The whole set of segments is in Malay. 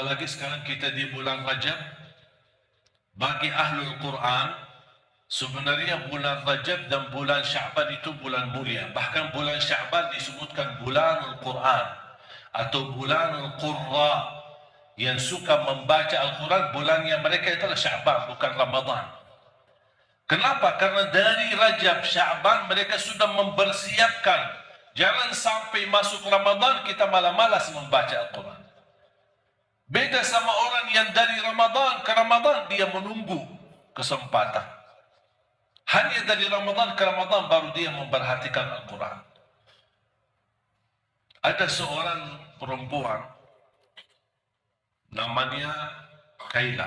Apalagi sekarang kita di bulan Rajab. Bagi Ahlul Quran, sebenarnya bulan Rajab dan bulan Sya'ban itu bulan mulia. Bahkan bulan Sya'ban disebutkan bulanul Quran atau bulanul Qurra. Yang suka membaca Al-Quran, bulannya mereka itulah Sya'ban, bukan Ramadan. Kenapa? Karena dari Rajab, Sya'ban mereka sudah mempersiapkan. Jangan sampai masuk Ramadan kita malah malas membaca Al-Quran. Beda sama orang yang dari Ramadan ke Ramadan dia menunggu kesempatan. Hanya dari Ramadan ke Ramadan baru dia memperhatikan Al-Quran. Ada seorang perempuan namanya Kaila.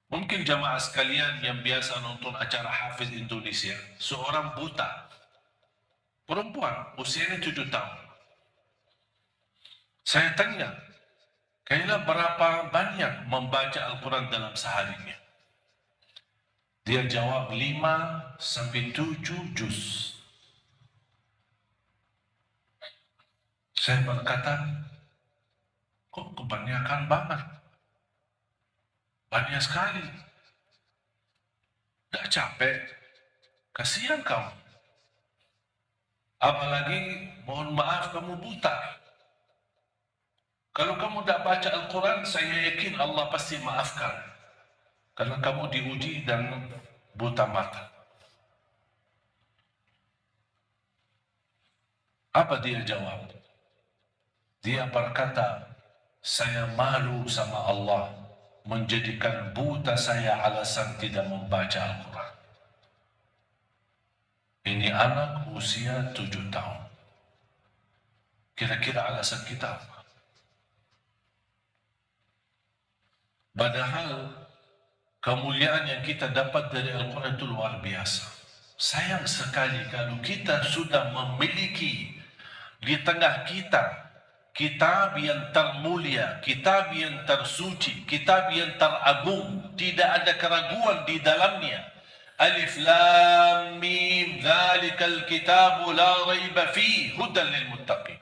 Mungkin jamaah sekalian yang biasa nonton acara Hafiz Indonesia, seorang buta perempuan usianya 7 tahun. Saya tanya, Kaila berapa banyak membaca Al-Quran dalam seharinya? Dia jawab 5 sampai 7 juz. Saya berkata, kok kebanyakan banget? Banyak sekali. Tak capek? Kasihan kamu. Apalagi, mohon maaf kamu buta. Kalau kamu tak baca Al-Quran, saya yakin Allah pasti maafkan. Karena kamu diuji dan buta mata. Apa dia jawab? Dia berkata, saya malu sama Allah menjadikan buta saya alasan tidak membaca Al-Quran. Ini anak usia 7 tahun. Kira-kira alasan kita apa? Padahal kemuliaan yang kita dapat dari Al-Quran itu luar biasa. Sayang sekali kalau kita sudah memiliki di tengah kita kitab yang termulia, kitab yang tersuci, kitab yang teragung, tidak ada keraguan di dalamnya. Alif Lam Mim, dzalikal kitabu la raiba fihi hudan lil muttaqin.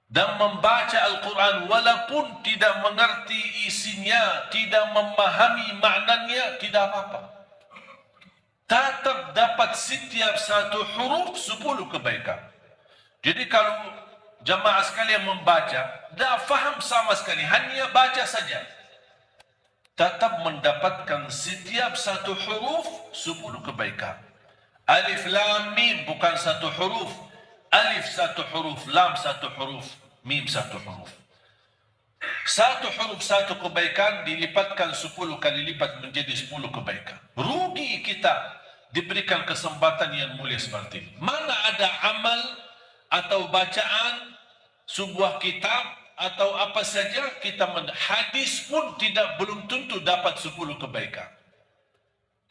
Dan membaca Al-Quran walaupun tidak mengerti isinya, tidak memahami maknanya, tidak apa-apa. Tetap dapat setiap satu huruf 10 kebaikan. Jadi kalau jamaah sekalian membaca, tak faham sama sekali, hanya baca saja, tetap mendapatkan setiap satu huruf 10 kebaikan. Alif Lam Mim bukan satu huruf. Alif satu huruf, Lam satu huruf, Mim satu huruf. Satu huruf satu kebaikan dilipatkan 10 kali lipat menjadi 10 kebaikan. Rugi kita diberikan kesempatan yang mulia seperti ini. Mana ada amal atau bacaan sebuah kitab atau apa saja kita hadis pun belum tentu dapat 10 kebaikan.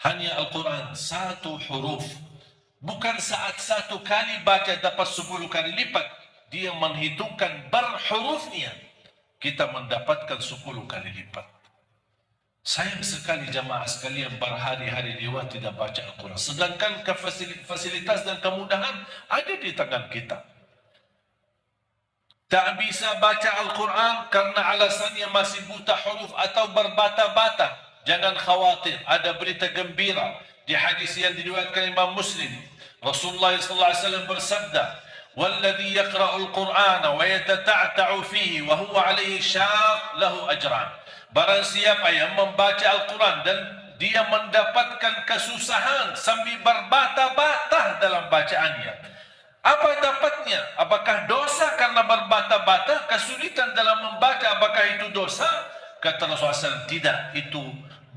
Hanya Al-Quran satu huruf. Bukan saat satu kali baca dapat 10 kali lipat. Dia menghitungkan berhurufnya. Kita mendapatkan 10 kali lipat. Sayang sekali jamaah sekalian berhari-hari lewat tidak baca Al-Quran. Sedangkan fasilitas dan kemudahan ada di tangan kita. Tak bisa baca Al-Quran karena alasannya masih buta huruf atau berbata-bata. Jangan khawatir, ada berita gembira di hadis yang diriwayatkan Imam Muslim. Rasulullah SAW bersabda, "Walladhi yaqra'ul Qur'ana wa yatata'ta'u fihi wa huwa 'alaihi syaq lahu ajran." Barang siapa yang membaca Al-Quran dan dia mendapatkan kesusahan sambil berbata-bata dalam bacaannya, apa dapatnya? Apakah dosa karena berbata-bata? Kesulitan dalam membaca, apakah itu dosa? Kata Rasulullah SAW, tidak, itu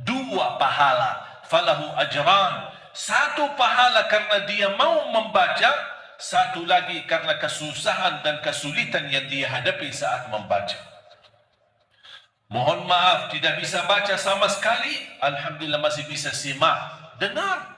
2 pahala. Falahu ajran. 1 pahala karena dia mau membaca, 1 lagi karena kesusahan dan kesulitan yang dia hadapi saat membaca. Mohon maaf, tidak bisa baca sama sekali. Alhamdulillah masih bisa simak, dengar.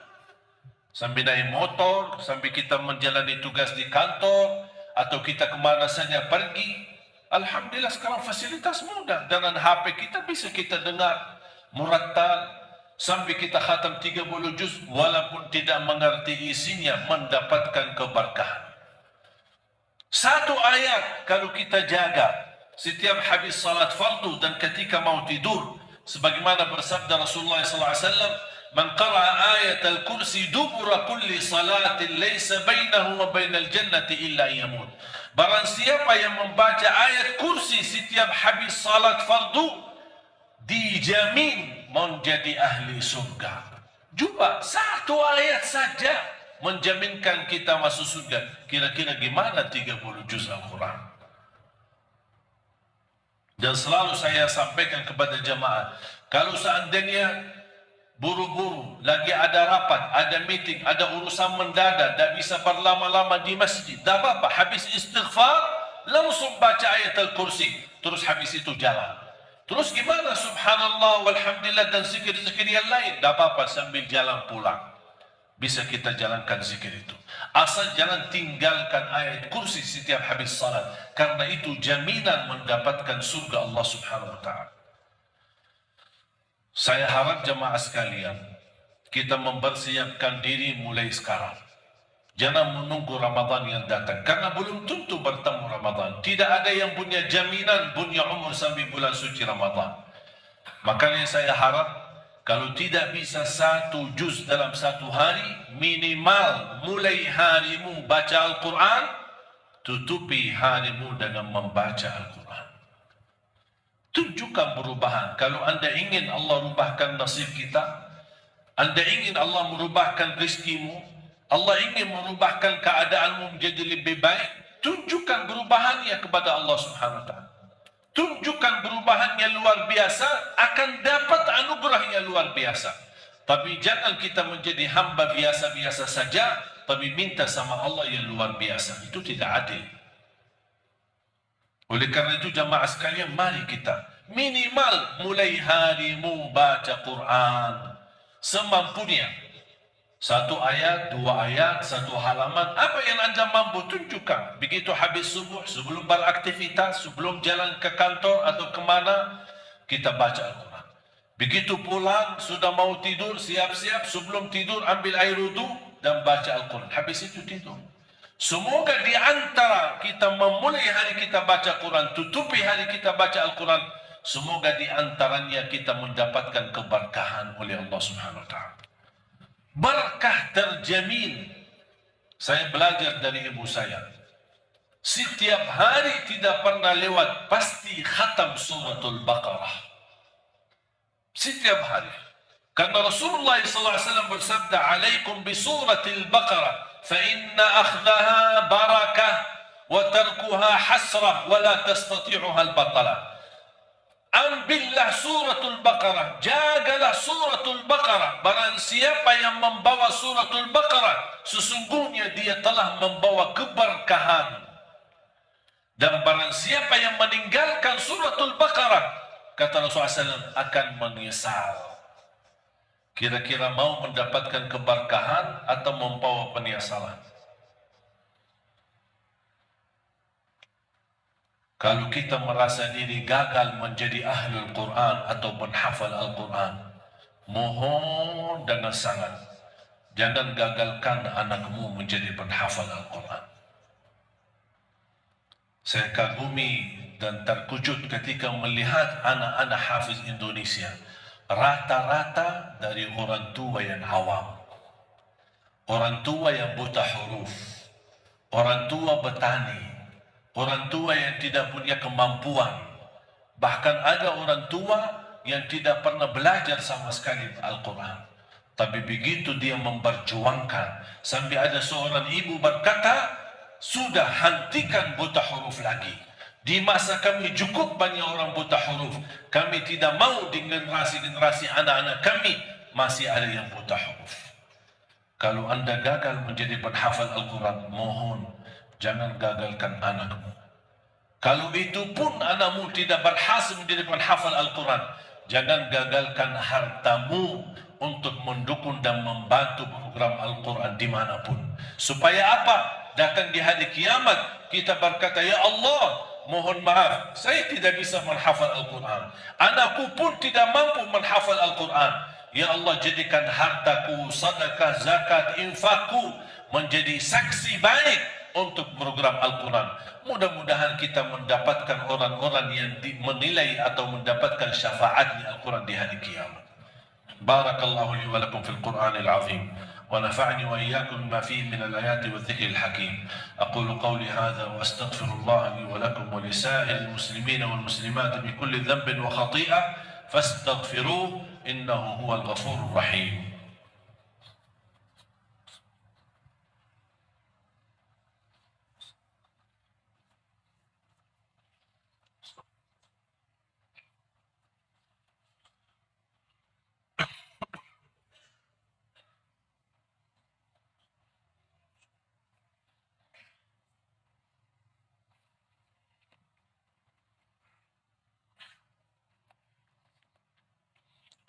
Sambil naik motor, sambil kita menjalani tugas di kantor, atau kita kemana saja pergi. Alhamdulillah sekarang fasilitas mudah. Dengan HP kita bisa kita dengar murattal, sambil kita khatam 30 juz, walaupun tidak mengerti isinya, mendapatkan keberkahan. Satu ayat kalau kita jaga setiap habis salat fardu dan ketika mau tidur, sebagaimana bersabda Rasulullah SAW, "Man qara'a ayat al-kursi dubura kulli salatin laysa bainahu wa bainal jannati illa yamut." Barang siapa yang membaca ayat kursi setiap habis salat fardu, dijamin menjadi ahli surga. Juga satu ayat saja menjaminkan kita masuk surga. Kira-kira gimana 30 juz Al-Quran? Dan selalu saya sampaikan kepada jamaah, kalau seandainya buru-buru, lagi ada rapat, ada meeting, ada urusan mendadak, tak bisa berlama-lama di masjid, tak apa-apa, habis istighfar, langsung baca ayat Al-Kursi, terus habis itu jalan. Terus gimana? Subhanallah, walhamdulillah, dan zikir-zikir yang lain, tak apa-apa, sambil jalan pulang. Bisa kita jalankan zikir itu. Asal jangan tinggalkan ayat kursi setiap habis salat. Karena itu jaminan mendapatkan surga Allah Subhanahu wa ta'ala. Saya harap jemaah sekalian, kita mempersiapkan diri mulai sekarang. Jangan menunggu Ramadan yang datang. Karena belum tentu bertemu Ramadan. Tidak ada yang punya jaminan punya umur sampai bulan suci Ramadan. Makanya saya harap, kalau tidak bisa 1 juz dalam 1 hari, minimal mulai harimu baca Al-Quran, tutupi harimu dengan membaca Al-Quran. Tunjukkan perubahan. Kalau anda ingin Allah rubahkan nasib kita, anda ingin Allah merubahkan rezekimu, Allah ingin merubahkan keadaanmu menjadi lebih baik, tunjukkan perubahannya kepada Allah Subhanahu wa ta'ala. Tunjukkan perubahannya luar biasa, akan dapat anugerahnya luar biasa. Tapi jangan kita menjadi hamba biasa-biasa saja, tapi minta sama Allah yang luar biasa. Itu tidak adil. Oleh karena itu jamaah sekalian, mari kita minimal mulai harimu baca Quran semampunya. 1 ayat, 2 ayat, 1 halaman, apa yang anda mampu tunjukkan. Begitu habis subuh, sebelum beraktivitas, sebelum jalan ke kantor atau kemana, kita baca Al-Quran. Begitu pulang, sudah mau tidur, siap-siap, sebelum tidur ambil air wudu dan baca Al-Quran. Habis itu tidur. Semoga di antara kita memulai hari kita baca Quran, tutupi hari kita baca Al-Quran, semoga di antaranya kita mendapatkan keberkahan oleh Allah Subhanahu wa ta'ala. Berkah terjamin. Saya belajar dari ibu saya, setiap hari tidak pernah lewat pasti khatam suratul Baqarah. Setiap hari. Karena Rasulullah SAW bersabda, "Alaikum bi suratil Baqarah, fa inna akhdaha barakah wa tarkuha hasrah wa la tastati'uha al-batalah." Ambillah suratul Baqarah, jagalah suratul Baqarah. Barang siapa yang membawa suratul Baqarah, sesungguhnya dia telah membawa keberkahan. Dan barang siapa yang meninggalkan suratul Baqarah, kata Rasulullah SAW, akan menyesal. Kira-kira mau mendapatkan keberkahan atau membawa penyesalan? Kalau kita merasa diri gagal menjadi ahlul Quran atau penghafal Al-Quran, mohon dengan sangat, jangan gagalkan anakmu menjadi penghafal Al-Quran. Saya kagumi dan terkejut ketika melihat anak-anak hafiz Indonesia, rata-rata dari orang tua yang awam, orang tua yang buta huruf, orang tua petani, orang tua yang tidak punya kemampuan. Bahkan ada orang tua yang tidak pernah belajar sama sekali Al-Quran. Tapi begitu dia memperjuangkan, sampai ada seorang ibu berkata, "Sudah, hentikan buta huruf lagi. Di masa kami cukup banyak orang buta huruf. Kami tidak mau di generasi-generasi anak-anak kami masih ada yang buta huruf." Kalau anda gagal menjadi penghafal Al-Quran, mohon jangan gagalkan anakmu. Kalau itu pun anakmu tidak berhasil menjadi penghafal Al-Quran, jangan gagalkan hartamu untuk mendukung dan membantu program Al-Quran dimanapun. Supaya apa? Datang di hari kiamat, kita berkata, "Ya Allah, mohon maaf, saya tidak bisa menghafal Al-Quran. Anakku pun tidak mampu menghafal Al-Quran. Ya Allah, jadikan hartaku, sedekah, zakat, infakku menjadi saksi baik untuk program Al-Quran. Mudah-mudahan kita mendapatkan orang-orang yang menilai atau mendapatkan syafaat di Al-Quran di hari kiamat. Barakallahu li wa lakum fil Qur'anil azim. ونفعني وإياكم بما فيه من الآيات والذكر الحكيم. أقول قولي هذا وأستغفر الله لي ولكم ولسائر المسلمين والمسلمات بكل ذنب وخطيئة فاستغفروه إنه هو الغفور الرحيم.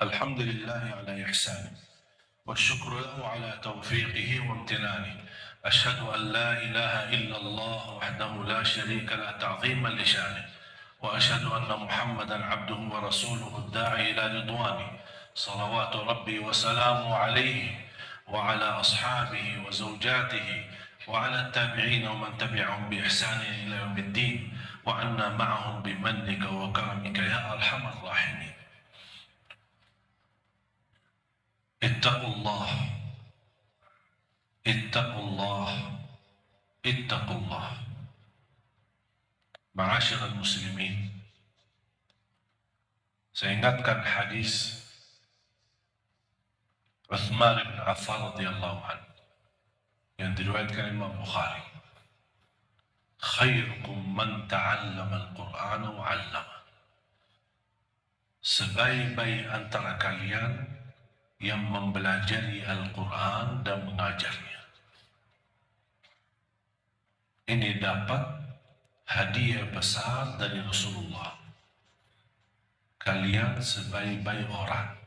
الحمد لله على إحسانه والشكر له على توفيقه وامتنانه. أشهد أن لا إله إلا الله وحده لا شريك له تعظيما لشانه، وأشهد أن محمدا عبده ورسوله الداعي إلى رضوانه، صلوات ربي وسلامه عليه وعلى أصحابه وزوجاته وعلى التابعين ومن تبعهم بإحسان إلى يوم الدين، وعنا معهم بمنك وكرمك يا أرحم الراحمين. اتقوا الله اتقوا الله اتقوا الله. معاشر المسلمين, saya ingatkan hadis Uthman bin Affan radhiyallahu anhu yang diriwayatkan Imam Bukhari. Khairukum man ta'allama al-Qur'ana wa 'allama. Sebaik-baik antara kalian yang mempelajari Al-Quran dan mengajarnya. Ini dapat hadiah besar dari Rasulullah. Kalian sebaik-baik orang.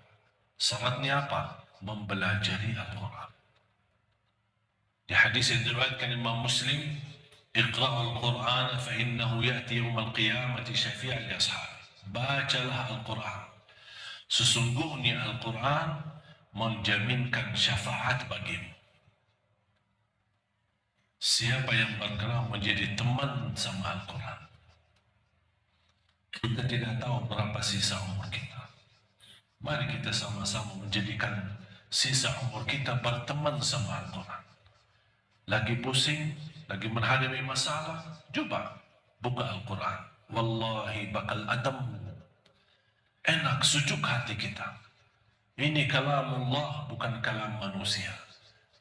Syaratnya apa? Mempelajari Al-Quran. Di hadis yang diriwayatkan Imam Muslim, Iqra'ul Qur'an fa innahu ya'ti yawmal qiyamati syafi'an li ashabi. Bacalah Al-Quran. Sesungguhnya Al-Quran menjaminkan syafaat bagimu. Siapa yang bergerak menjadi teman sama Al-Quran? Kita tidak tahu berapa sisa umur kita. Mari kita sama-sama menjadikan sisa umur kita berteman sama Al-Quran. Lagi pusing, lagi menghadapi masalah, coba buka Al-Quran. Wallahi bakal adem, enak, sejuk hati kita. Ini kalamullah, bukan kalam manusia.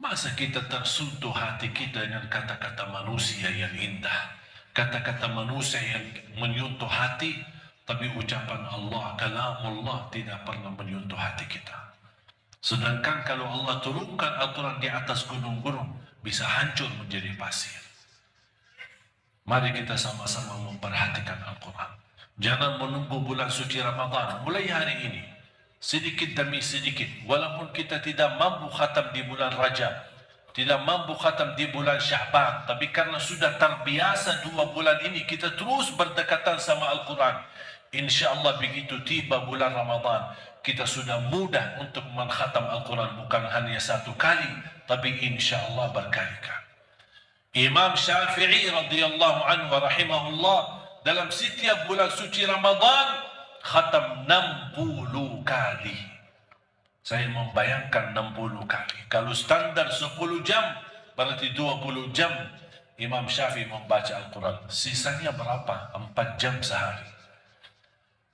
Masa kita tersentuh hati kita dengan kata-kata manusia yang indah, kata-kata manusia yang menyentuh hati, tapi ucapan Allah, kalamullah tidak pernah menyentuh hati kita. Sedangkan kalau Allah turunkan Al-Quran di atas gunung-gunung, bisa hancur menjadi pasir. Mari kita sama-sama memperhatikan Al-Quran. Jangan menunggu bulan suci Ramadan, mulai hari ini. Sedikit demi sedikit, walaupun kita tidak mampu khatam di bulan Rajab, tidak mampu khatam di bulan Sya'ban, tapi karena sudah terbiasa 2 bulan ini kita terus berdekatan sama Al-Quran. InsyaAllah begitu tiba bulan Ramadan, kita sudah mudah untuk mengkhatam Al-Quran, bukan hanya 1 kali, tapi insyaAllah berkali-kali. Imam Syafi'i radhiyallahu anhu wa rahimahullah dalam setiap bulan suci Ramadan khatam 60 kali. Saya membayangkan 60 kali. Kalau standar 10 jam, berarti 20 jam Imam Syafi'i membaca Al-Quran. Sisanya berapa? 4 jam sehari.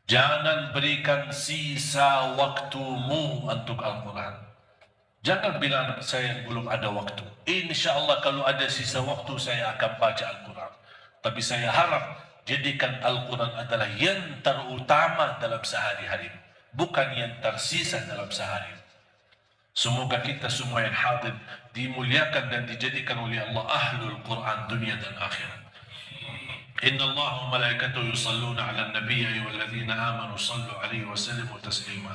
Jangan berikan sisa waktumu untuk Al-Quran. Jangan bilang saya belum ada waktu. Insya Allah kalau ada sisa waktu saya akan baca Al-Quran. Tapi saya harap jadikan Al-Quran adalah yang terutama dalam sehari-hari, bukan yang tersisa dalam sehari. Semoga kita semua yang hadir dimuliakan dan dijadikan oleh Allah ahlul Quran dunia dan akhirat. Inna Allah wa malaikatahu yusalluna ala nabiy ayyuhalladzina amanu sallu alaihi wa sallimu taslima.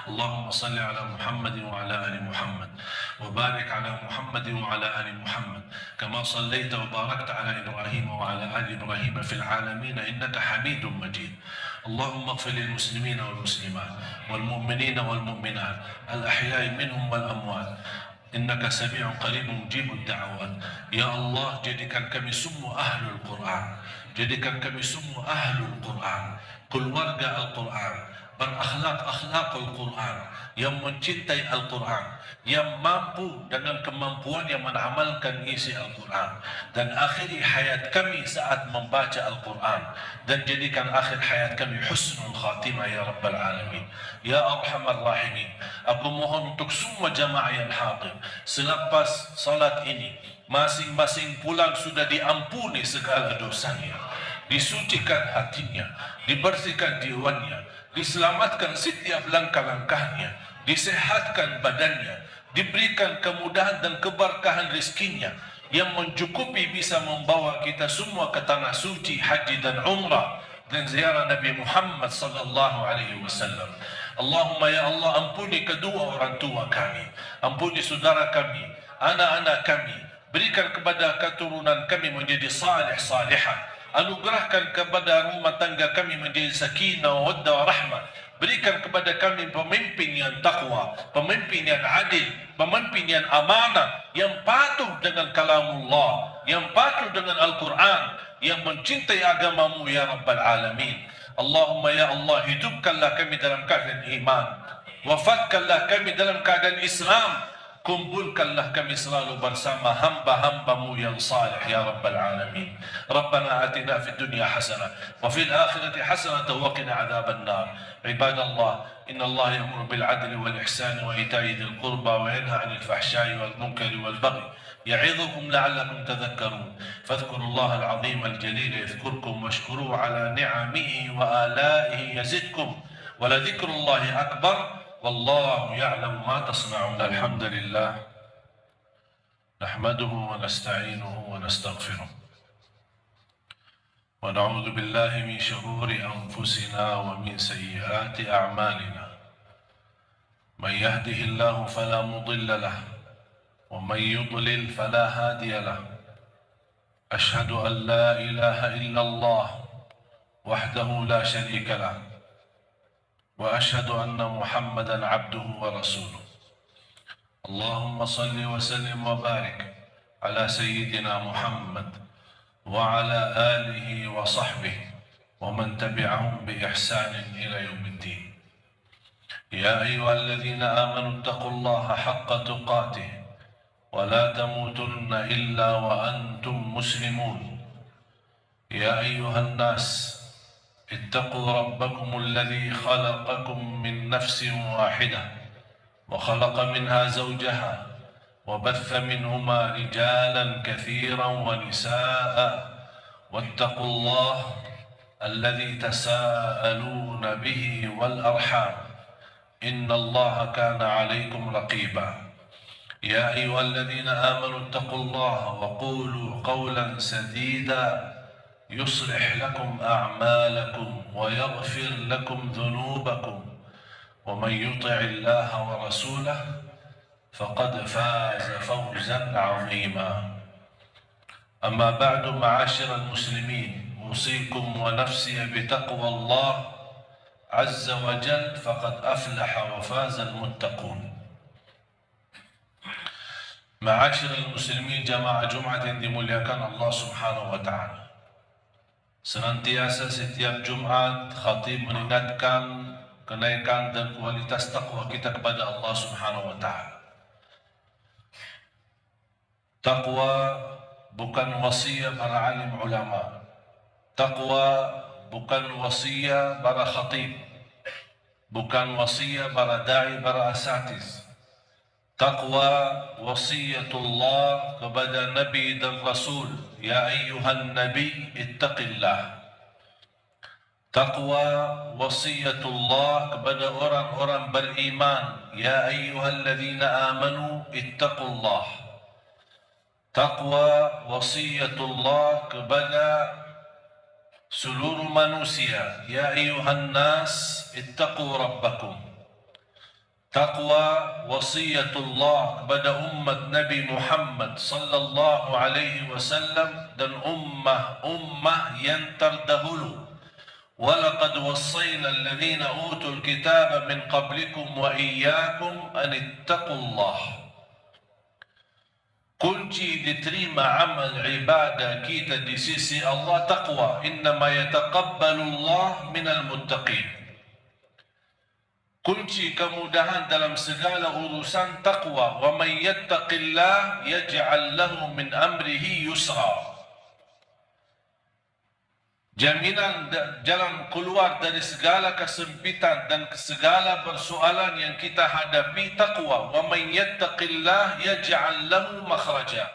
Allahumma salli ala Muhammad wa ala ali Muhammad wa barik ala Muhammad wa ala ali Muhammad kama sallaita wa barakta ala Ibrahim wa ala ali Ibrahim fil alamin innaka Hamidum Majid. اللهم اغفر للمسلمين والمسلمات والمؤمنين والمؤمنات الأحياء منهم والأموات innaka sami'un qaribun mujibud da'awat. Ya Allah, jadikan kami semua ahlul Quran, jadikan kami semua ahlul Quran, keluarga Al-Quran, berakhlak-akhlakul Quran, yang mencintai Al-Quran, yang mampu dengan kemampuan yang mengamalkan isi Al-Quran, dan akhiri hayat kami saat membaca Al-Quran, dan jadikan akhir hayat kami husnul khatimah ya Rabbal Alamin. Ya Arhamar Rahimin, aku mohon untuk semua jamaah yang hadir, selepas salat ini masing-masing pulang sudah diampuni segala dosanya, disucikan hatinya, dibersihkan jiwanya, diselamatkan setiap langkah-langkahnya, disehatkan badannya, diberikan kemudahan dan keberkahan rezekinya yang mencukupi bisa membawa kita semua ke tanah suci haji dan umrah dan ziarah Nabi Muhammad sallallahu alaihi wasallam. Allahumma ya Allah, ampuni kedua orang tua kami, ampuni saudara kami, anak-anak kami, berikan kepada keturunan kami menjadi salih salihah, anugerahkan kepada rumah tangga kami menjadi sakinah, wadda, rahmah. Berikan kepada kami pemimpin yang takwa, pemimpin yang adil, pemimpin yang amanah, yang patuh dengan kalamullah, yang patuh dengan Al-Quran, yang mencintai agamamu ya Rabbal Alamin. Allahumma ya Allah, hidupkanlah kami dalam keadaan iman, wafatkanlah kami dalam keadaan Islam, kumpulkanlah kami selalu bersama hamba-hambamu yang salih ya Rabbal Alamin. Rabbana atina fid dunya hasanah wa fil akhirati hasanah wa qina adzaban nar. Ibadallah, inna Allah ya'muru bil adli wal ihsani wa ita'i dzil qurba wa yanha 'anil fahsya'i wal munkari wal baghi يعظكم لعلكم تذكرون فاذكروا الله العظيم الجليل يذكركم واشكروه على نعمه وآلائه يزدكم ولذكر الله أكبر والله يعلم ما تصنعون. الحمد لله نحمده ونستعينه ونستغفره ونعوذ بالله من شرور أنفسنا ومن سيئات أعمالنا. من يهده الله فلا مضل له ومن يضلل فلا هادي له. أشهد أن لا إله إلا الله وحده لا شريك له وأشهد أن محمدا عبده ورسوله. اللهم صل وسلم وبارك على سيدنا محمد وعلى آله وصحبه ومن تبعهم بإحسان إلى يوم الدين. يا أيها الذين آمنوا اتقوا الله حق تقاته ولا تموتن إلا وأنتم مسلمون. يا أيها الناس اتقوا ربكم الذي خلقكم من نفس واحدة وخلق منها زوجها وبث منهما رجالا كثيرا ونساء واتقوا الله الذي تساءلون به والأرحام إن الله كان عليكم رقيبا. يا أيها الذين آمنوا اتقوا الله وقولوا قولا سديدا يصلح لكم أعمالكم ويغفر لكم ذنوبكم ومن يطع الله ورسوله فقد فاز فوزا عظيما. أما بعد، معاشر المسلمين، أوصيكم ونفسي بتقوى الله عز وجل فقد أفلح وفاز المتقون. Ma'asyiral muslimin, jamaah Jumat yang dimuliakan Allah Subhanahu wa taala. Senantiasa setiap Jumat khatib mengingatkan kenaikan dan kualitas takwa kita kepada Allah Subhanahu wa taala. Takwa bukan wasiat para alim ulama. Takwa bukan wasiat para khatib. Bukan wasiat para dai, para asatiz. Taqwa wasiyatullah kepada Nabi dan Rasul. Ya ayyuhan Nabi ittaqillah. Taqwa wasiyatullah kepada orang-orang beriman. Ya ayyuhalladzina amanu ittaqullah. Taqwa wasiyatullah kepada seluruh manusia. Ya ayyuhan nas ittaqu rabbakum. Taqwa wasiyatullah kepada umat Nabi Muhammad sallallahu alaihi wasallam dan ummah yang terdahulu. Walaqad wassayna alladhina utul kitaba min qablikum wa iyyakum an ittaqullah. kunci diterima amal ibadah kita di sisi Allah taqwa. Innama yataqabbalu Allah minal muttaqin. Kunci kemudahan dalam segala urusan taqwa. Wa man yattaqillah yaj'al lahu min amrihi yusra. Jaminan jalan keluar dari segala kesempitan dan segala persoalan yang kita hadapi taqwa. Wa man yattaqillah yaj'al lahu makhraja.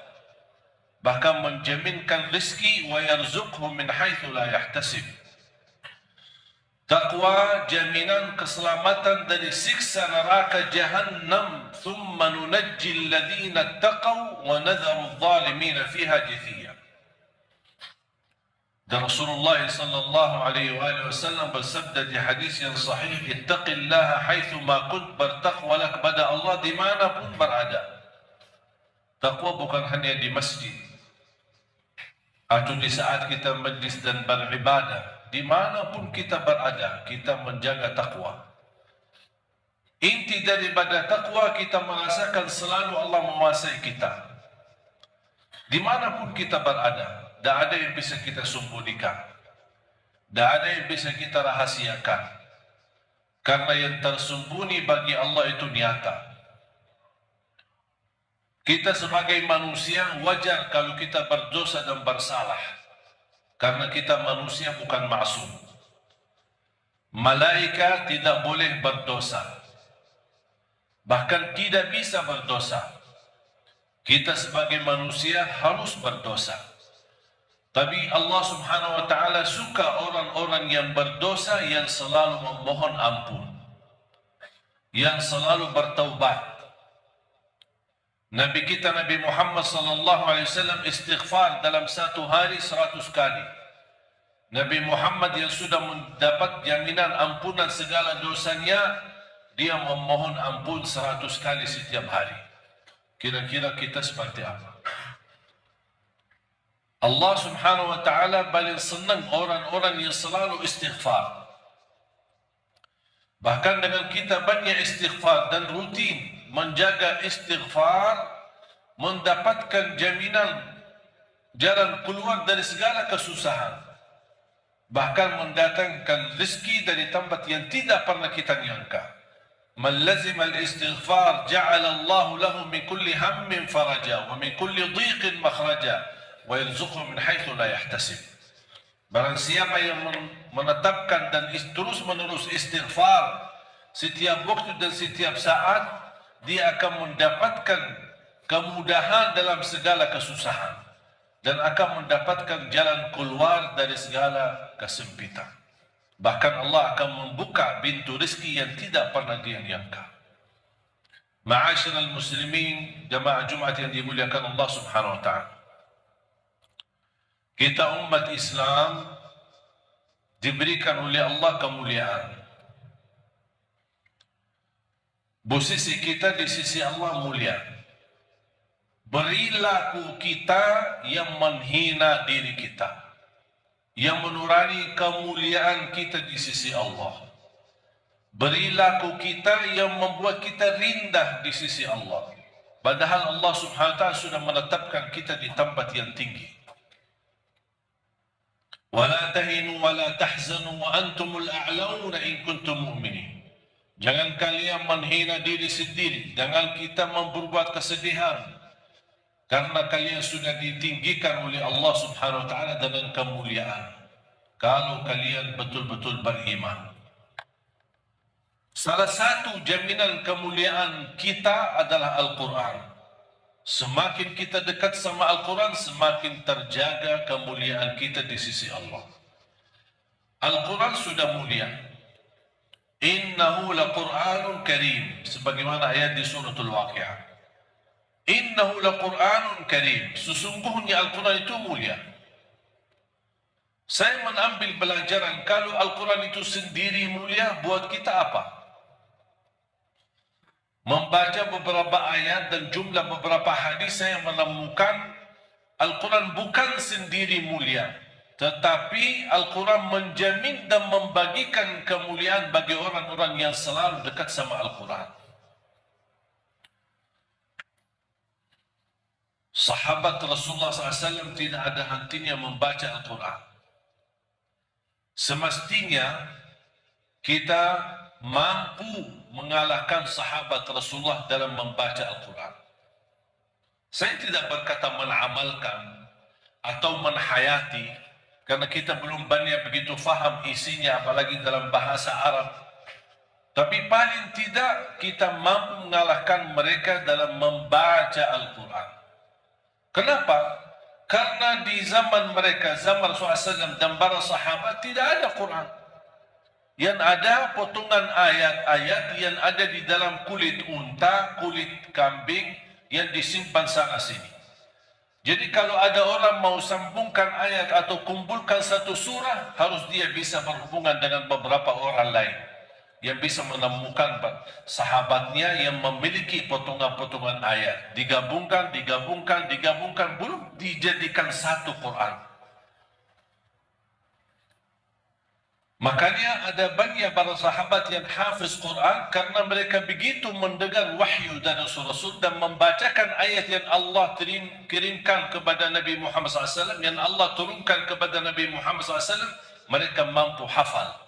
Bahkan menjaminkan rezeki wa yarzuqhu min haitsu la yahtasib. Taqwa jaminan keselamatan dari siksa neraka jahannam. Thumma nunajji alladhina ittaqaw wa nadharu adh-dhalimina fiha jithiya. Dan Rasulullah sallallahu alaihi wasallam bersabda di hadis yang sahih, ittaqillaha haitsu ma kunt, bertakwalah kepada Allah di mana pun berada. Takwa bukan hanya di masjid atau di saat kita majlis dan beribadah. Di mana pun kita berada, kita menjaga takwa. Inti daripada takwa, kita merasakan selalu Allah menguasai kita. Di mana pun kita berada, tak ada yang bisa kita sembunyikan, tak ada yang bisa kita rahasiakan, karena yang tersembunyi bagi Allah itu nyata. Kita sebagai manusia wajar kalau kita berdosa dan bersalah, karena kita manusia bukan maksum. Malaikat tidak boleh berdosa, bahkan tidak bisa berdosa. Kita sebagai manusia harus berdosa. Tapi Allah subhanahu wa ta'ala suka orang-orang yang berdosa, yang selalu memohon ampun, yang selalu bertaubat. Nabi kita Nabi Muhammad sallallahu alaihi wasallam istighfar dalam satu hari 100 kali. Nabi Muhammad yang sudah mendapat jaminan ampunan segala dosanya, dia memohon ampun 100 kali setiap hari. Kira-kira kita seperti apa? Allah subhanahu wa ta'ala paling senang orang-orang yang selalu istighfar. Bahkan dengan kita banyak istighfar dan rutin menjaga istighfar, mendapatkan jaminan jalan keluar dari segala kesusahan. Bahkan mendatangkan rezeki dari tempat yang tidak pernah kita nyangka. Man lazima al-istighfar ja'ala Allah lahu min kulli hammin faraja wa min kulli dhiqin makhraja wa yarzuqhu min haitsu la yahtasib. Barang siapa yang menetapkan dan terus menerus istighfar setiap waktu dan setiap saat, dia akan mendapatkan kemudahan dalam segala kesusahan dan akan mendapatkan jalan keluar dari segala kesempitan. Bahkan Allah akan membuka pintu rezeki yang tidak pernah dia nyangka. Ma'asyiral muslimin, jamaah Jumat yang dimuliakan Allah subhanahu wa ta'ala. Kita umat Islam diberikan oleh Allah kemuliaan. Posisi kita di sisi Allah mulia. Perilaku kita yang menghina diri kita, yang menurani kemuliaan kita di sisi Allah. Perilaku kita yang membuat kita rendah di sisi Allah. Padahal Allah subhanahu wa ta'ala sudah menetapkan kita di tempat yang tinggi. وَلَا تَهِنُوا وَلَا تَحْزَنُوا وَأَنْتُمُ الْأَعْلَوْنَ إِن كُنْتُمْ مُؤْمِنِينَ. Jangan kalian menghina diri sendiri, jangan kita memperbuat kesedihan, karena kalian sudah ditinggikan oleh Allah subhanahu wa ta'ala dengan kemuliaan, kalau kalian betul-betul beriman. Salah satu jaminan kemuliaan kita adalah Al-Quran. Semakin kita dekat sama Al-Quran, semakin terjaga kemuliaan kita di sisi Allah. Al-Quran sudah mulia. Innahu laqur'anun karim, sebagaimana ayat di suratul Waqi'ah. Innahu laqur'anun karim, sesungguhnya Al-Quran itu mulia. Saya mengambil pelajaran, kalau Al-Quran itu sendiri mulia, buat kita apa? Membaca beberapa ayat dan jumlah beberapa hadis, saya menemukan Al-Quran bukan sendiri mulia, tetapi Al-Quran menjamin dan membagikan kemuliaan bagi orang-orang yang selalu dekat sama Al-Quran. sahabat Rasulullah SAW tidak ada hentinya membaca Al-Quran. Semestinya kita mampu mengalahkan sahabat Rasulullah dalam membaca Al-Quran. Saya tidak berkata menamalkan atau menhayati, karena kita belum banyak begitu faham isinya, apalagi dalam bahasa Arab. Tapi paling tidak kita mampu mengalahkan mereka dalam membaca Al-Quran. Kenapa? Karena di zaman mereka, zaman Rasulullah SAW dan para sahabat, tidak ada Quran. Yang ada potongan ayat-ayat yang ada di dalam kulit unta, kulit kambing yang disimpan sana sini. Jadi kalau ada orang mau sambungkan ayat atau kumpulkan satu surah, harus dia bisa berhubungan dengan beberapa orang lain yang bisa menemukan sahabatnya yang memiliki potongan-potongan ayat, digabungkan, belum dijadikan satu Quran. Makanya ada banyak para sahabat yang hafiz Quran karena mereka begitu mendengar wahyu dari Rasul dan membacakan ayat yang Allah kirimkan kepada Nabi Muhammad SAW, yang Allah turunkan kepada Nabi Muhammad SAW, mereka mampu hafal.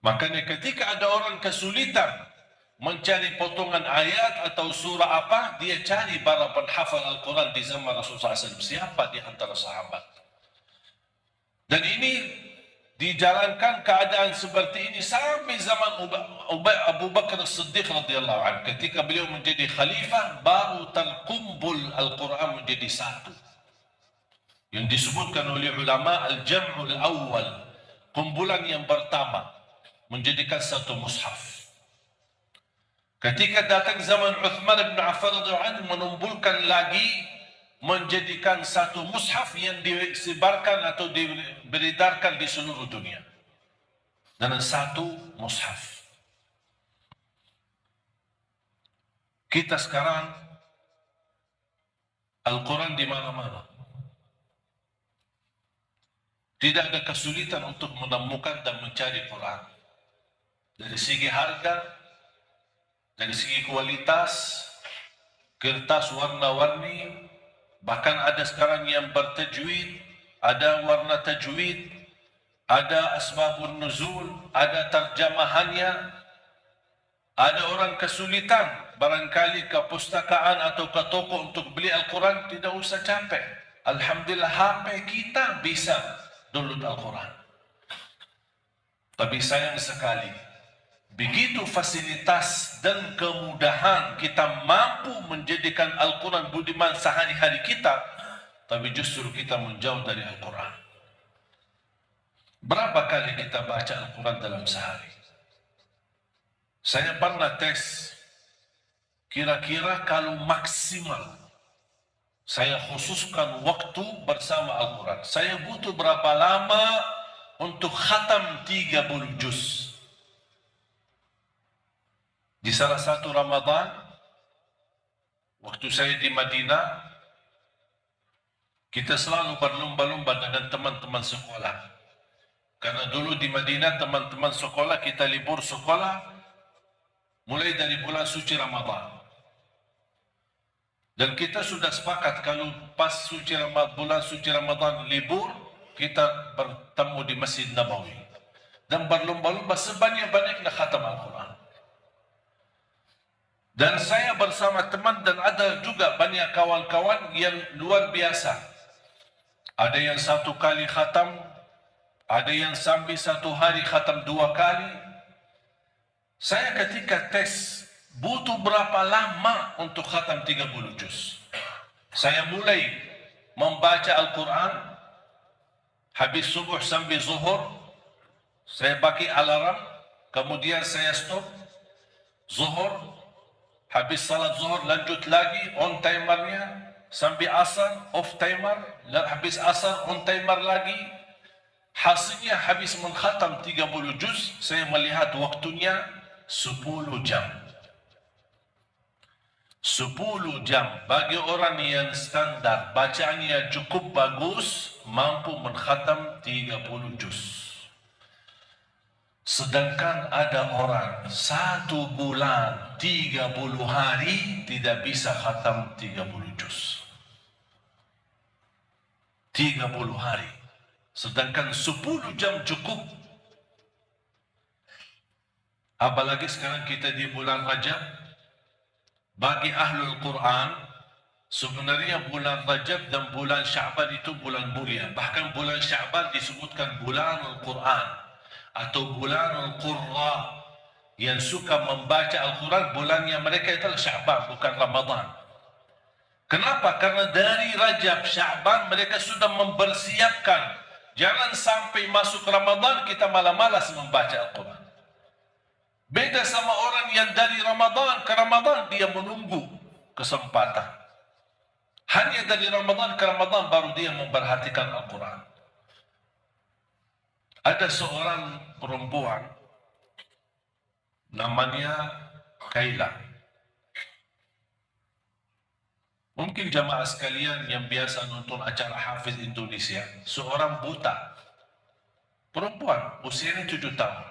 Makanya ketika ada orang kesulitan mencari potongan ayat atau surah apa, dia cari para penghafal Al-Quran di zaman Rasulullah SAW. Siapa di antara sahabat? Dan ini dijalankan keadaan seperti ini sampai zaman Abu Bakar As-Siddiq radhiyallahu anhu. Ketika beliau menjadi khalifah, baru terkumpul Al-Quran menjadi satu. Yang disebutkan oleh ulama al-jam'ul awal, kumpulan yang pertama menjadikan satu mushaf. Ketika datang zaman Uthman bin Affan radhiyallahu anhu, menumpulkan lagi, menjadikan satu mushaf yang disebarkan atau diberedarkan di seluruh dunia dengan satu mushaf. Kita sekarang Al-Quran di mana-mana. Tidak ada kesulitan untuk menemukan dan mencari Quran. Dari segi harga, dari segi kualitas, kertas warna-warni, bahkan ada sekarang yang bertajwid, ada warna tajwid, ada asbabun nuzul, ada terjemahannya. Ada orang kesulitan barangkali ke pustakaan atau ke toko untuk beli Al-Quran, tidak usah capek. Alhamdulillah HP kita bisa download Al-Quran. Tapi sayang sekali, begitu fasilitas dan kemudahan kita mampu menjadikan Al-Quran budiman sehari-hari kita, tapi justru kita menjauh dari Al-Quran. Berapa kali kita baca Al-Quran dalam sehari? Saya pernah tes, kira-kira kalau maksimal saya khususkan waktu bersama Al-Quran, saya butuh berapa lama untuk khatam 30 juz? Di salah satu Ramadan, waktu saya di Madinah, kita selalu berlomba-lomba dengan teman-teman sekolah. Karena dulu di Madinah teman-teman sekolah, kita libur sekolah mulai dari bulan suci Ramadan. Dan kita sudah sepakat kalau pas bulan suci Ramadan libur, kita bertemu di Masjid Nabawi. Dan berlomba-lomba sebanyak-banyaknya khatam Al-Quran. Dan saya bersama teman dan ada juga banyak kawan-kawan yang luar biasa. Ada yang satu kali khatam, ada yang sampai satu hari khatam 2 kali. Saya ketika tes, butuh berapa lama untuk khatam 30 juz? Saya mulai membaca Al-Quran, habis subuh sampai zuhur, saya pakai alarm, kemudian saya stop, zuhur, habis salat zuhur lanjut lagi on timernya sampai asar, off timer, habis asar on timer lagi. Hasilnya habis mengkhatam 30 juz, saya melihat waktunya 10 jam. 10 jam bagi orang yang standar bacaannya cukup bagus, mampu mengkhatam 30 juz. Sedangkan ada orang 1 bulan 30 hari tidak bisa khatam 30 juz. 30 hari. Sedangkan 10 jam cukup. Apalagi sekarang kita di bulan Rajab. Bagi Ahlul Quran, sebenarnya bulan Rajab dan bulan Sya'ban itu bulan mulia. Bahkan bulan Sya'ban disebutkan bulanul Quran atau bulanul Qurra. Yang suka membaca Al-Quran, bulannya mereka itu Sya'ban, bukan Ramadan. Kenapa? Karena dari Rajab, Sya'ban mereka sudah mempersiapkan. Jangan sampai masuk Ramadan kita malah malas membaca Al-Quran. Beda sama orang yang dari Ramadan ke Ramadan dia menunggu kesempatan. Hanya dari Ramadan ke Ramadan baru dia memperhatikan Al-Quran. Ada seorang perempuan namanya Kaila. Mungkin jamaah sekalian yang biasa nonton acara Hafiz Indonesia, seorang buta perempuan usianya 7 tahun.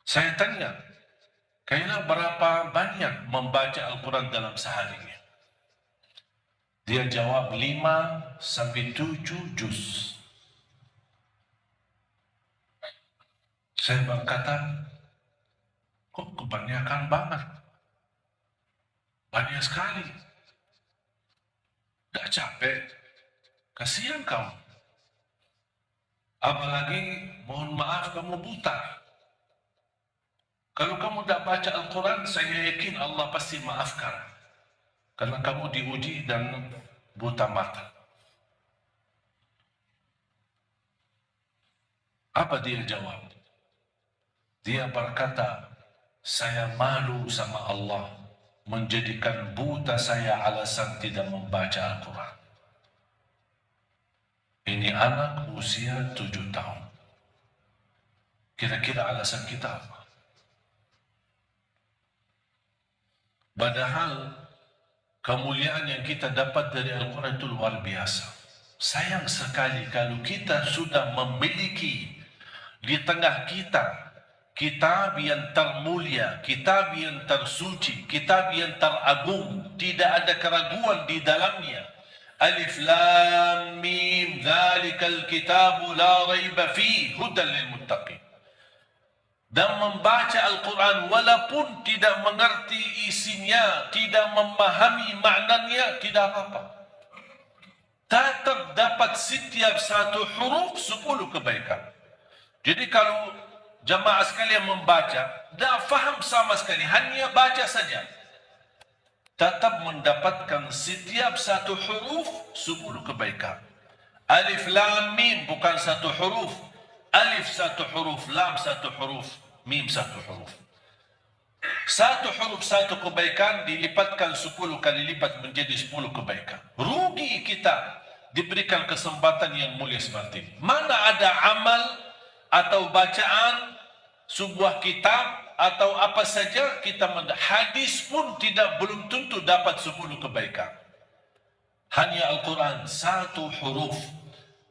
Saya tanya, Kaila berapa banyak membaca Al-Quran dalam seharinya? Dia jawab 5 sampai 7 juz. Saya berkata, kok kebanyakan banget? Banyak sekali. Tak capek? Kasihan kamu. Apalagi, mohon maaf kamu buta. Kalau kamu tak baca Al-Quran, saya yakin Allah pasti maafkan. Karena kamu diuji dan buta mata. Apa dia jawab? Dia berkata, saya malu sama Allah menjadikan buta saya alasan tidak membaca Al-Quran. Ini anak usia 7 tahun. Kira-kira alasan kita apa? Padahal kemuliaan yang kita dapat dari Al-Quran itu luar biasa. Sayang sekali kalau kita sudah memiliki di tengah kita kitab yang termulia, kitab yang tersuci, kitab yang teragung, tidak ada keraguan di dalamnya. Alif Lam Mim, dzalikal kitabu la raiba fihi hudan lil muttaqin. Dan membaca Al-Quran walaupun tidak mengerti isinya, tidak memahami maknanya, tidak apa-apa. Tetap dapat setiap satu huruf 10 kebaikan. Jadi kalau jamaah sekalian membaca, tak faham sama sekali, hanya baca saja, tetap mendapatkan setiap satu huruf 10 kebaikan. Alif Lam Mim bukan satu huruf. Alif satu huruf, Lam satu huruf, Mim satu huruf. Satu huruf satu kebaikan dilipatkan 10 kali lipat menjadi 10 kebaikan. Rugi kita diberikan kesempatan yang mulia seperti ini. Mana ada amal atau bacaan sebuah kitab atau apa saja kita hadis pun belum tentu dapat 10 kebaikan. Hanya Al-Quran satu huruf.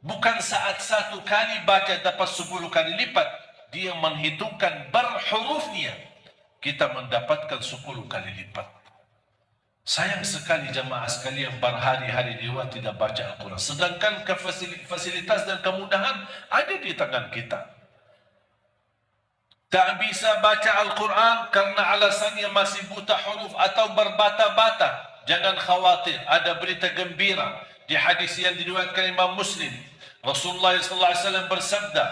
Bukan saat satu kali baca dapat 10 kali lipat. Dia menghitungkan berhurufnya. Kita mendapatkan 10 kali lipat. Sayang sekali jamaah sekalian berhari-hari lewat tidak baca Al-Quran. Sedangkan fasilitas dan kemudahan ada di tangan kita. Tak bisa baca Al-Quran karena alasannya masih buta huruf atau berbata-bata. Jangan khawatir, ada berita gembira. Di hadis yang diriwayatkan Imam Muslim, Rasulullah SAW bersabda,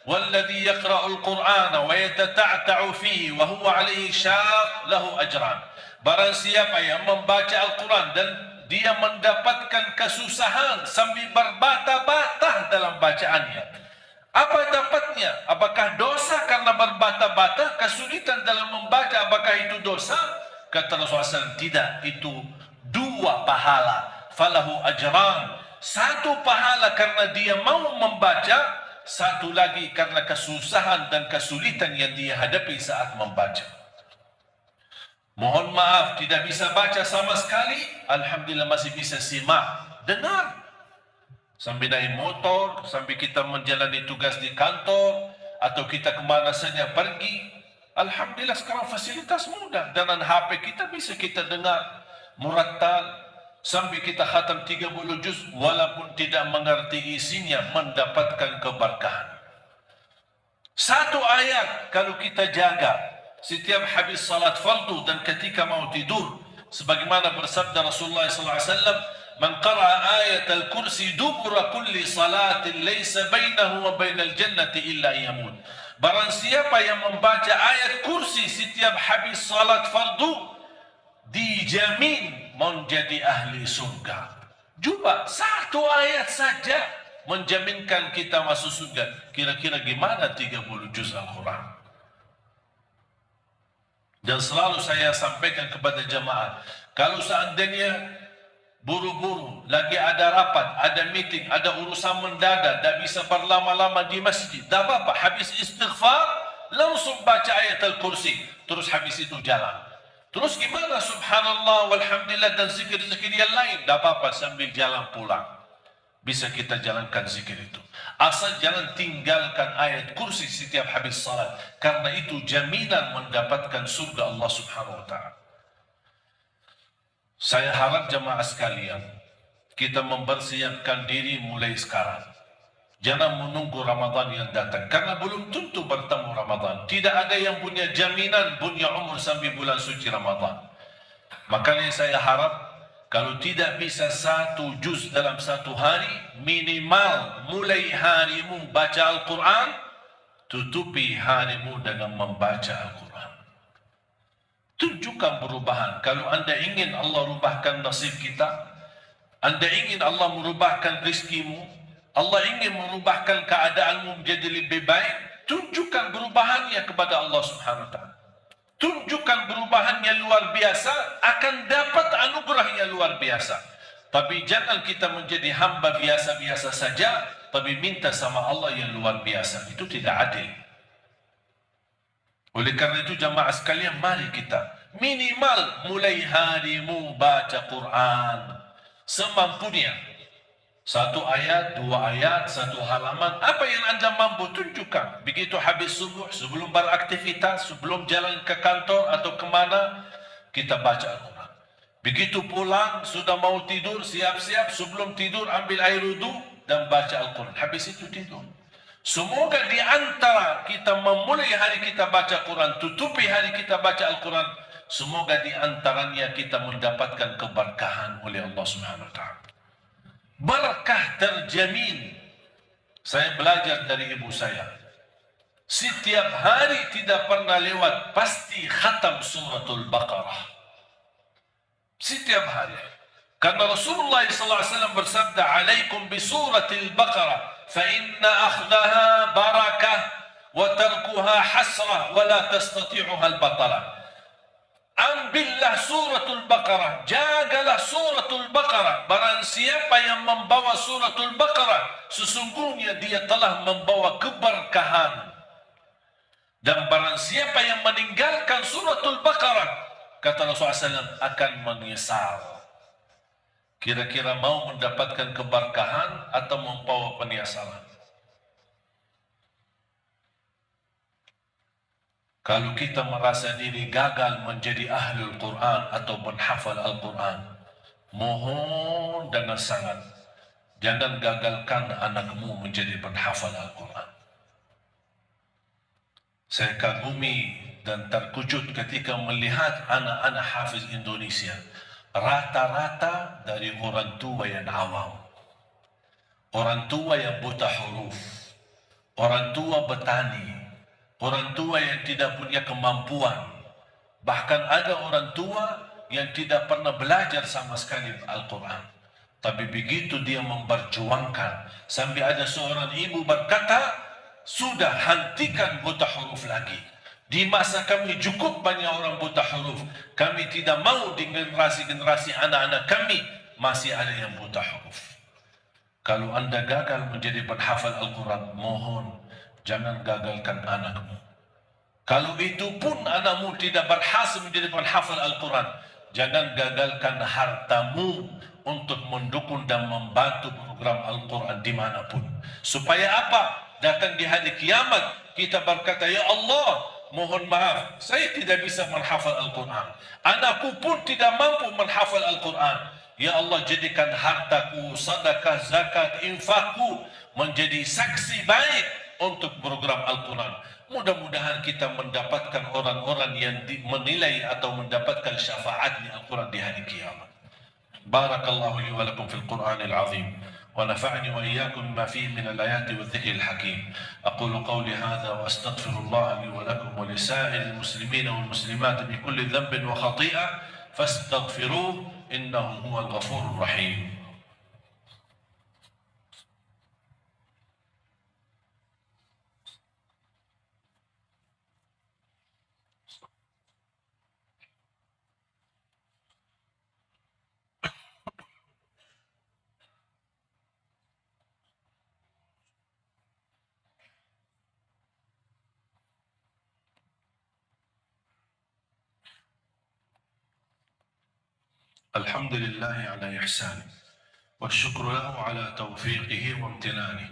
"Walladhi yaqra'ul Qur'ana wa yatata'ta'u fihi wa huwa 'alaihi syaq lahu ajran." Barang siapa yang membaca Al-Quran dan dia mendapatkan kesusahan sambil berbata-bata dalam bacaannya, apa dapatnya? Apakah dosa karena berbata-bata? Kesulitan dalam membaca, apakah itu dosa? Kata Rasulullah SAW, tidak, itu 2 pahala. Falahu ajran. 1 pahala karena dia mau membaca, 1 lagi karena kesusahan dan kesulitan yang dia hadapi saat membaca. Mohon maaf, tidak bisa baca sama sekali. Alhamdulillah masih bisa simak, dengar. Sambil naik motor, sambil kita menjalani tugas di kantor, atau kita kemana saja pergi, alhamdulillah sekarang fasilitas mudah. Dengan HP kita bisa kita dengar murattal sampai kita khatam 30 juz walaupun tidak mengerti isinya, mendapatkan keberkahan. Satu ayat kalau kita jaga setiap habis salat fardu dan ketika mau tidur, sebagaimana bersabda Rasulullah SAW, "Man qara'a ayat al-kursi dubura kulli salatin laysa bainahu wa bainal jannati illa yamut." Barang siapa yang membaca ayat kursi setiap habis salat fardu, dijamin menjadi ahli surga. Coba satu ayat saja menjaminkan kita masuk surga. Kira-kira gimana 30 juz Al-Quran? Dan selalu saya sampaikan kepada jamaah, kalau seandainya buru-buru, lagi ada rapat, ada meeting, ada urusan mendadak, tak bisa berlama-lama di masjid, tak apa-apa, habis istighfar, langsung baca ayat Al-Kursi, terus habis itu jalan. Terus gimana subhanallah, walhamdulillah dan zikir-zikir yang lain, tak apa-apa, sambil jalan pulang bisa kita jalankan zikir itu. Asal jangan tinggalkan ayat kursi setiap habis salat, karena itu jaminan mendapatkan surga Allah Subhanahu wa ta'ala. Saya harap jemaah sekalian, kita mempersiapkan diri mulai sekarang. Jangan menunggu Ramadan yang datang, karena belum tentu bertemu Ramadan. Tidak ada yang punya jaminan punya umur sampai bulan suci Ramadan. Makanya saya harap kalau tidak bisa 1 juz dalam 1 hari, minimal mulai harimu baca Al-Quran, tutupi harimu dengan membaca Al-Quran. Tunjukkan perubahan. Kalau anda ingin Allah rubahkan nasib kita, anda ingin Allah merubahkan rizkimu, Allah ingin merubahkan keadaanmu menjadi lebih baik, tunjukkan perubahannya kepada Allah Subhanahu wa ta'ala. Tunjukkan perubahan yang luar biasa, akan dapat anugerah yang luar biasa. Tapi jangan kita menjadi hamba biasa-biasa saja, tapi minta sama Allah yang luar biasa. Itu tidak adil. Oleh karena itu jamaah sekalian, mari kita minimal mulai harimu baca Quran semampunya. 1 ayat, 2 ayat, 1 halaman, apa yang anda mampu tunjukkan. Begitu habis subuh, sebelum beraktivitas, sebelum jalan ke kantor atau kemana, kita baca Al-Quran. Begitu pulang, sudah mau tidur, siap-siap, sebelum tidur ambil air wudu dan baca Al-Quran. Habis itu tidur. Semoga di antara kita memulai hari kita baca Quran, tutupi hari kita baca Al-Quran, semoga di antaranya kita mendapatkan keberkahan oleh Allah Subhanahu wa ta'ala. Berkah terjamin. Saya belajar dari ibu saya, setiap hari tidak pernah lewat pasti khatam suratul Baqarah. Setiap hari. Karena Rasulullah SAW bersabda, "Alaikum bi suratil Baqarah, fa inna akhdaha barakah wa tarkuha hasrah wa la tastati'uha al-batalah." Ambillah suratul Baqarah, jagalah suratul Baqarah. Barang siapa yang membawa suratul Baqarah, sesungguhnya dia telah membawa keberkahan. Dan barang siapa yang meninggalkan suratul Baqarah, kata Rasulullah SAW, akan menyesal. Kira-kira mau mendapatkan keberkahan atau membawa penyesalan? Kalau kita merasa diri gagal menjadi ahlul Quran atau penghafal Al-Quran, mohon dengan sangat, jangan gagalkan anakmu menjadi penghafal Al-Quran. Saya kagumi dan terkejut ketika melihat anak-anak hafiz Indonesia, rata-rata dari orang tua yang awam, orang tua yang buta huruf, orang tua petani, orang tua yang tidak punya kemampuan. Bahkan ada orang tua yang tidak pernah belajar sama sekali Al-Quran. Tapi begitu dia memperjuangkan, sampai ada seorang ibu berkata, "Sudah, hentikan buta huruf lagi. Di masa kami cukup banyak orang buta huruf. Kami tidak mau di generasi-generasi anak-anak kami masih ada yang buta huruf." Kalau anda gagal menjadi penghafal Al-Quran, mohon jangan gagalkan anakmu. Kalau itu pun anakmu tidak berhasil menjadi penghafal Al-Quran, jangan gagalkan hartamu untuk mendukung dan membantu program Al-Quran dimanapun. Supaya apa? Datang di hari kiamat, kita berkata, ya Allah, mohon maaf, saya tidak bisa menghafal Al-Quran. Anakku pun tidak mampu menghafal Al-Quran. Ya Allah, jadikan hartaku, sedekah, zakat, infakku menjadi saksi baik untuk program Al-Quran. Mudah-mudahan kita mendapatkan orang-orang yang menilai atau mendapatkan syafaatnya Al-Quran di hari kiamat. Barakallahu li wa lakum fil Qur'anil azim. ونفعني وإياكم بما فيه من الآيات والذكر الحكيم. أقول قولي هذا وأستغفر الله لي ولكم ولسائر المسلمين والمسلمات بكل ذنب وخطيئة فاستغفروه إنه هو الغفور الرحيم. الحمد لله على إحسانه والشكر له على توفيقه وامتنانه.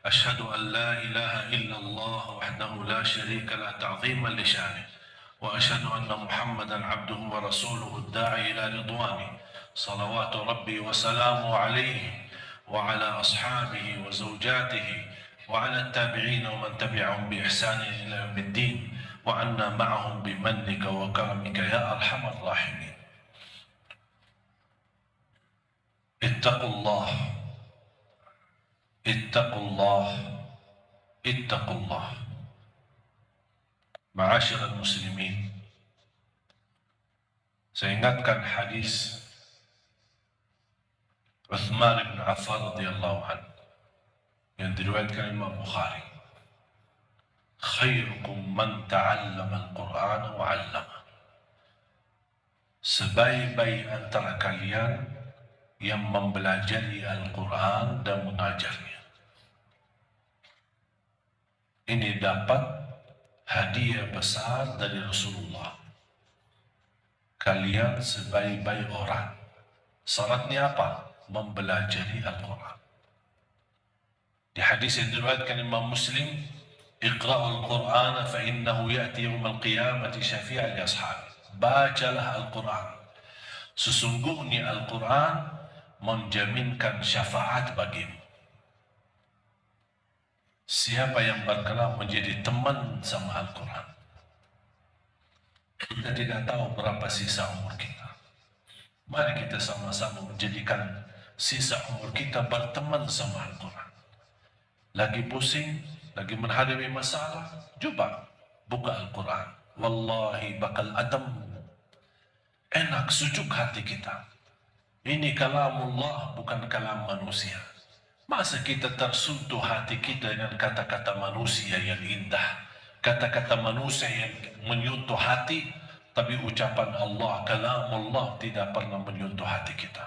أشهد أن لا إله إلا الله وحده لا شريك له تعظيما لشانه، وأشهد أن محمدا عبده ورسوله الداعي إلى رضوانه، صلوات ربي وسلامه عليه وعلى أصحابه وزوجاته وعلى التابعين ومن تبعهم بإحسان إلى يوم الدين، وعنا معهم بمنك وكرمك يا أرحم الراحمين. اتقوا الله اتقوا الله اتقوا الله. Ma'asyiral muslimin, saya ingatkan hadis Uthman bin Affan radhiyallahu anhu yang diriwayatkan Imam Bukhari. Khairukum man ta'allama al-Qur'an wa 'allama. Sebaik-baik antara kalian yang mempelajari Al-Quran dan mengajarnya. Ini dapat hadiah besar dari Rasulullah. Kalian sebaik-baik orang. Syaratnya apa? Mempelajari Al-Quran. Di hadis yang diriwayatkan Imam Muslim, Iqra'ul Qur'ana fa innahu ya'ti yawmal qiyamati syafi'an li ashabi. Bacalah Al-Quran. Sesungguhnya Al-Quran menjaminkan syafaat bagimu. Siapa yang berkenan menjadi teman sama Al-Quran? Kita tidak tahu berapa sisa umur kita. Mari kita sama-sama menjadikan sisa umur kita berteman sama Al-Quran. Lagi pusing, lagi menghadapi masalah, coba buka Al-Quran. Wallahi bakal adem, enak, sejuk hati kita. Ini kalamullah, bukan kalam manusia. Masa kita tersentuh hati kita dengan kata-kata manusia yang indah, kata-kata manusia yang menyentuh hati, tapi ucapan Allah, kalamullah tidak pernah menyentuh hati kita.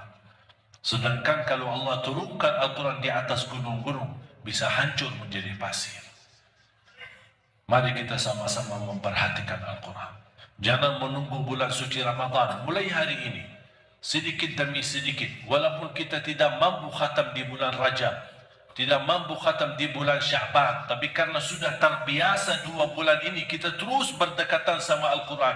Sedangkan kalau Allah turunkan Al-Quran di atas gunung-gunung, bisa hancur menjadi pasir. Mari kita sama-sama memperhatikan Al-Quran. Jangan menunggu bulan suci Ramadan, mulai hari ini. Sedikit demi sedikit, walaupun kita tidak mampu khatam di bulan Rajab, tidak mampu khatam di bulan Sya'ban, tapi karena sudah terbiasa 2 bulan ini, kita terus berdekatan sama Al-Quran.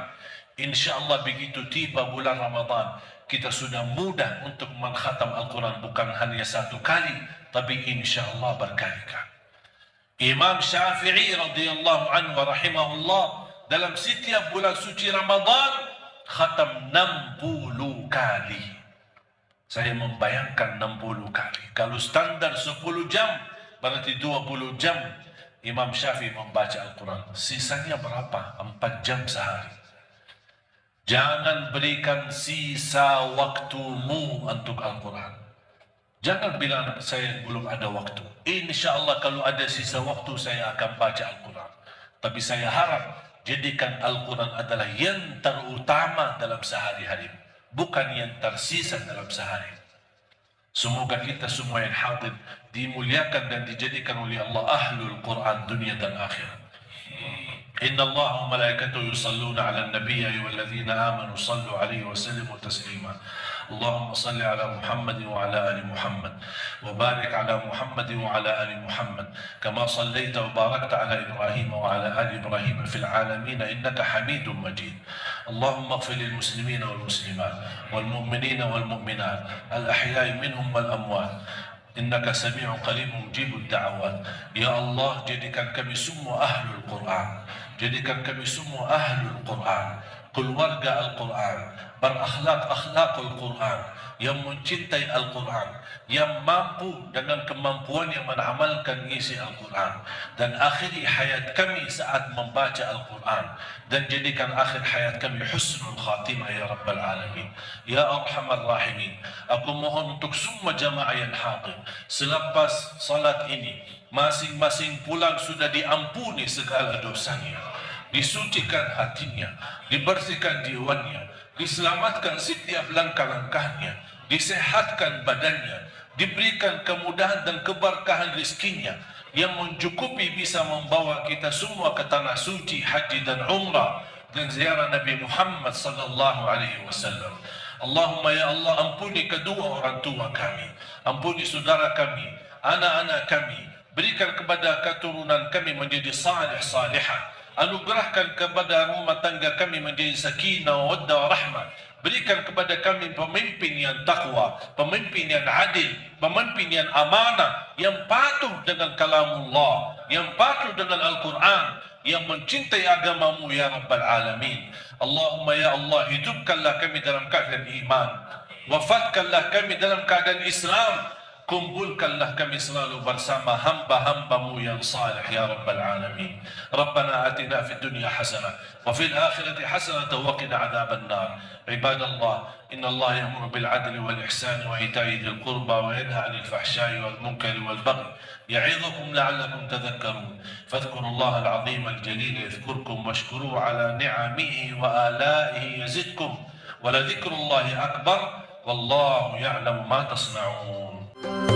InsyaAllah begitu tiba bulan Ramadan, kita sudah mudah untuk mengkhatam Al-Quran, bukan hanya 1 kali, tapi insyaAllah berkali-kali. Imam Syafi'i radhiyallahu anhu wa rahimahullah, dalam setiap bulan suci Ramadan, khatam 60 kali. Saya membayangkan 60 kali. Kalau standar 10 jam, berarti 20 jam Imam Syafi'i membaca Al-Quran. Sisanya berapa? 4 jam sehari. Jangan berikan sisa waktumu untuk Al-Quran. Jangan bilang saya belum ada waktu. Insya Allah kalau ada sisa waktu saya akan baca Al-Quran. Tapi saya harap jadikan Al-Quran adalah yang terutama dalam sehari-hari, bukan yang tersisa dalam sehari. Semoga kita semua yang hadir dimuliakan dan dijadikan oleh Allah ahlul Quran dunia dan akhirat. إن الله وملائكته يصلون على النبي أيها الذين آمنوا صلوا عليه وسلموا تسليما. اللهم صل على محمد وعلى آل محمد وبارك على محمد وعلى آل محمد كما صليت وباركت على إبراهيم وعلى آل إبراهيم في العالمين إنك حميد مجيد. اللهم اغفر للمسلمين والمسلمات والمؤمنين والمؤمنات الأحياء منهم والأموات إنك سميع قريب مجيب الدعوات. Ya Allah, jadikan kami semua ahlul Quran, jadikan kami semua ahlul Quran, keluarga Al-Quran, berakhlak-akhlakul Quran, yang mencintai Al-Quran, yang mampu dengan kemampuan yang mengamalkan isi Al-Quran, dan akhiri hayat kami saat membaca Al-Quran, dan jadikan akhir hayat kami husnul khatimah ya Rabbal Alamin. Ya Arhamar Rahimin, aku mohon untuk semua jamaah yang hadir, selepas salat ini masing-masing pulang sudah diampuni segala dosanya, disucikan hatinya, dibersihkan jiwanya, diselamatkan setiap langkah-langkahnya, disehatkan badannya, diberikan kemudahan dan keberkahan rezekinya yang mencukupi bisa membawa kita semua ke tanah suci haji dan umrah dan ziarah Nabi Muhammad sallallahu alaihi wasallam. Allahumma ya Allah, ampuni kedua orang tua kami, ampuni saudara kami, anak-anak kami, berikan kepada keturunan kami menjadi salih salihah, anugerahkan kepada rumah tangga kami menjadi sakinah, waddah, rahmah. Berikan kepada kami pemimpin yang takwa, pemimpin yang adil, pemimpin yang amanah, yang patuh dengan kalamullah, yang patuh dengan Al-Quran, yang mencintai agamamu ya Rabbal Alamin. Allahumma ya Allah, hidupkanlah kami dalam keadaan iman, wafatkanlah kami dalam keadaan Islam, kumpulkanlah kami selalu bersama hamba-hambamu yang salih ya Rabbal Alamin. Rabbana atina fid dunya hasanah wa fil akhirati hasanah wa qina adzaban nar. Ibadallah, inna Allah ya'muru bil adli wal ihsani wa ita'i dzil qurba wa yanha 'anil fahsya'i wal munkari wal baghi ya'idhukum la'allakum tadhakkarun. Fadhkurullaha al-'azima al-jalila yadhkurkum washkuruhu 'ala ni'amihi wa ala'ihi yazidkum wa la dhikrullahi akbar wallahu ya'lamu ma tasna'un.